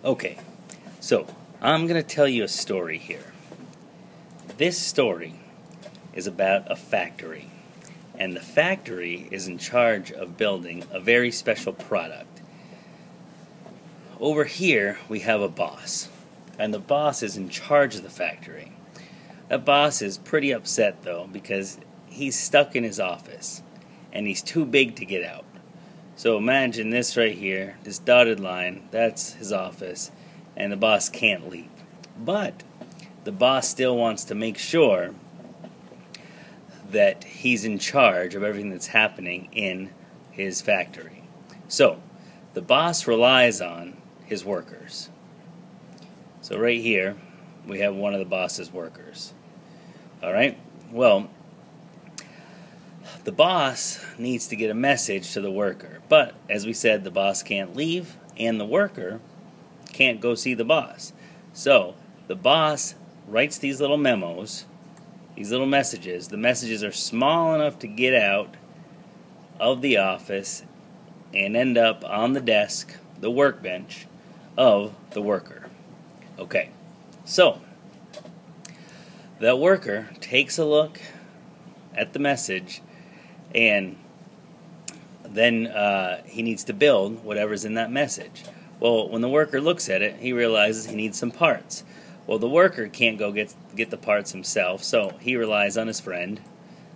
Okay, so I'm going to tell you a story here. This story is about a factory, and the factory is in charge of building a very special product. Over here, we have a boss, and the boss is in charge of the factory. That boss is pretty upset, though, because he's stuck in his office, and he's too big to get out. So imagine this right here, this dotted line, that's his office, and the boss can't leave. But the boss still wants to make sure that he's in charge of everything that's happening in his factory. So the boss relies on his workers. So right here, we have one of the boss's workers. Alright? Well, the boss needs to get a message to the worker. But, as we said, the boss can't leave, and the worker can't go see the boss. So, the boss writes these little memos, these little messages. The messages are small enough to get out of the office and end up on the desk, the workbench, of the worker. Okay, so, that worker takes a look at the message, and then he needs to build whatever's in that message. Well, when the worker looks at it, he realizes he needs some parts. Well, the worker can't go get the parts himself, so he relies on his friend,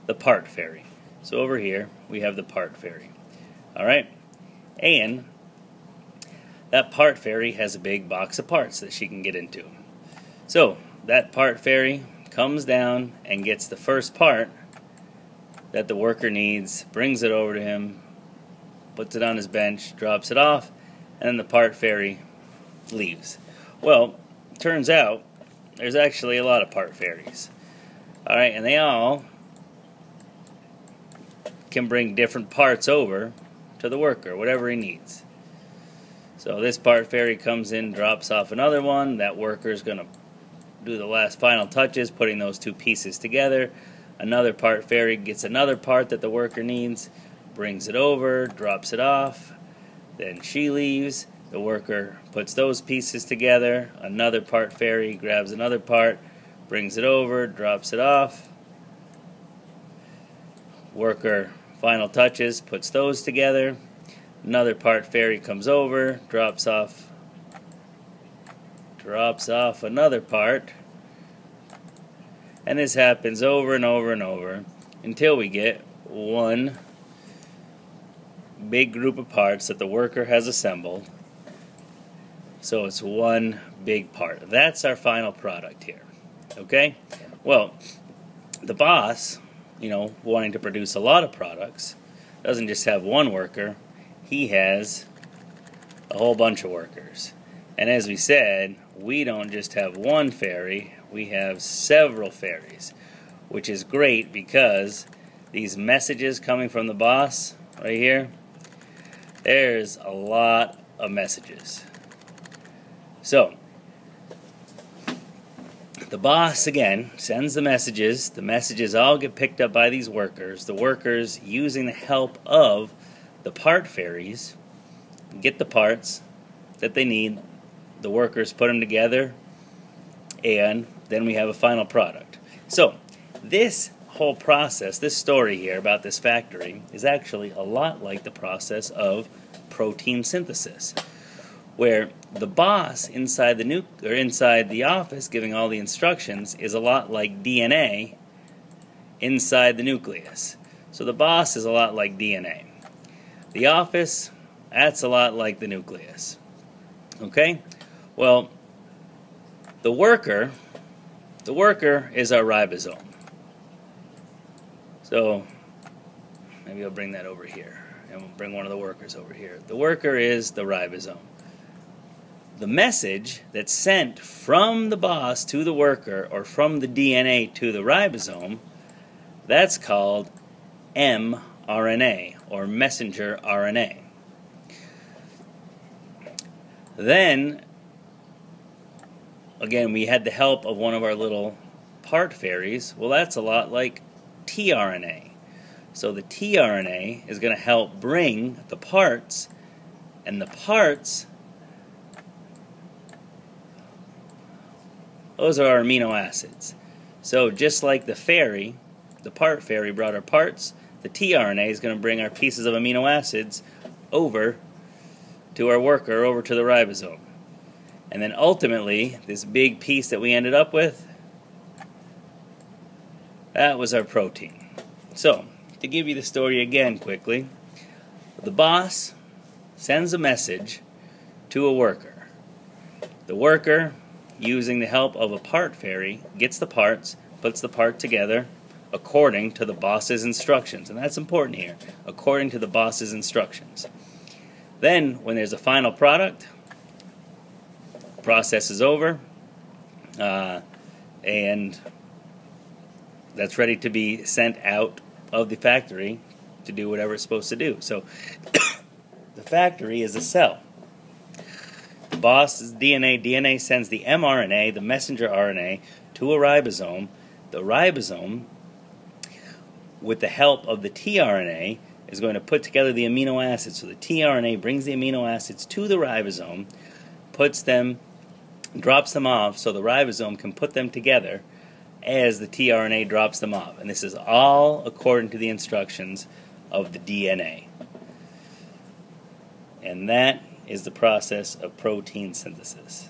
the part fairy. So over here, we have the part fairy. Alright? And that part fairy has a big box of parts that she can get into. So, that part fairy comes down and gets the first part that the worker needs, brings it over to him, puts it on his bench, drops it off, and then the part fairy leaves. Well, turns out there's actually a lot of part fairies. Alright, and they all can bring different parts over to the worker, whatever he needs. So this part fairy comes in, drops off another one. That worker's going to do the last final touches, putting those two pieces together. Another part fairy gets another part that the worker needs, brings it over, drops it off, then she leaves. The worker puts those pieces together. Another part fairy grabs another part, brings it over, drops it off. Worker final touches, puts those together. Another part fairy comes over, drops off another part. And this happens over and over and over until we get one big group of parts that the worker has assembled. So it's one big part. That's our final product here. Okay? Well, the boss, wanting to produce a lot of products, doesn't just have one worker. He has a whole bunch of workers. And as we said, we don't just have one fairy, we have several fairies, which is great because these messages coming from the boss right here, there's a lot of messages. So, the boss, again, sends the messages all get picked up by these workers. The workers, using the help of the part fairies, get the parts that they need. The workers put them together, and then we have a final product. So, this whole process, this story here about this factory, is actually a lot like the process of protein synthesis, where the boss inside the office giving all the instructions is a lot like DNA inside the nucleus. So the boss is a lot like DNA. The office, that's a lot like the nucleus. Okay? Well, the worker is our ribosome. So, maybe I'll bring that over here, and we'll bring one of the workers over here. The worker is the ribosome. The message that's sent from the boss to the worker, or from the DNA to the ribosome, that's called mRNA, or messenger RNA. Then, again, we had the help of one of our little part fairies. Well, that's a lot like tRNA. So the tRNA is going to help bring the parts, and the parts those are our amino acids. So just like the part ferry brought our parts, the tRNA is going to bring our pieces of amino acids over to our worker, over to the ribosome. And then ultimately, this big piece that we ended up with, that was our protein. So, to give you the story again quickly, the boss sends a message to a worker. The worker, using the help of a part ferry, gets the parts, puts the part together according to the boss's instructions. And that's important here, according to the boss's instructions. Then, when there's a final product, the process is over, and that's ready to be sent out of the factory to do whatever it's supposed to do. So, the factory is a cell. The boss is DNA. DNA sends the mRNA, the messenger RNA, to a ribosome. The ribosome, with the help of the tRNA, is going to put together the amino acids. So the tRNA brings the amino acids to the ribosome, puts them, drops them off so the ribosome can put them together as the tRNA drops them off. And this is all according to the instructions of the DNA. And that is the process of protein synthesis.